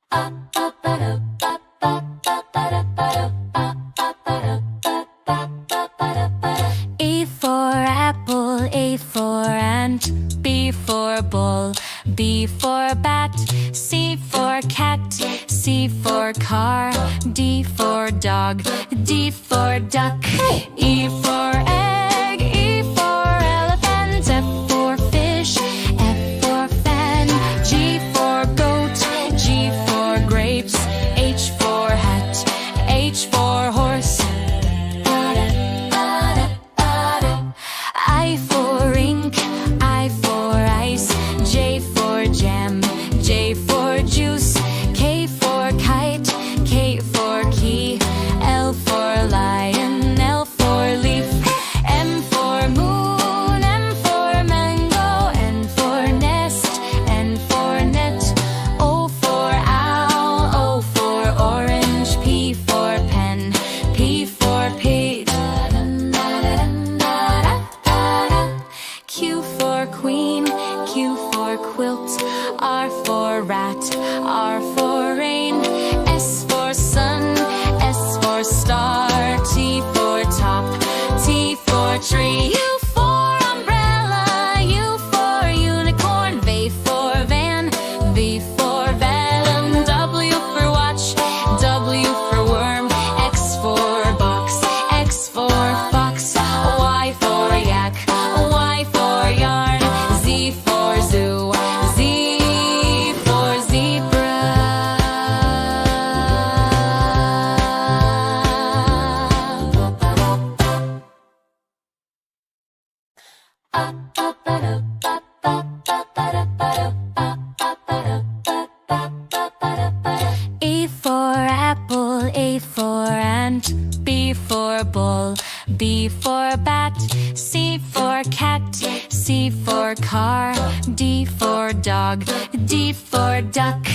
A for apple, A for ant, B for bull, B for bat, C for cat, C for car, D for dog, D for duck, E for egg, E for elephant, F for fish, F for fan, G for goat, G for grapes, H for hat, H for horse, I for ink, I for ice, J for jam, J for juice, K for kite, K for key, L for lion, L for leaf, M for moon, M for mango, N for nest, N for net, O for owl, O for orange, P for pen, P for pig, Q for queen, Q for quilt, R for rat, R for rain, S for sun, S for star, T for top, T for tree, U for umbrella, U for unicorn, V for van, V for venom, W for watch, W for worm, X for box, X for fox, Y for yak, Y for yarn, Z for zoo, Z for zebra. A for apple, A for ant, B for bull, B for bat, C for cat, C for car, D for dog, D for duck,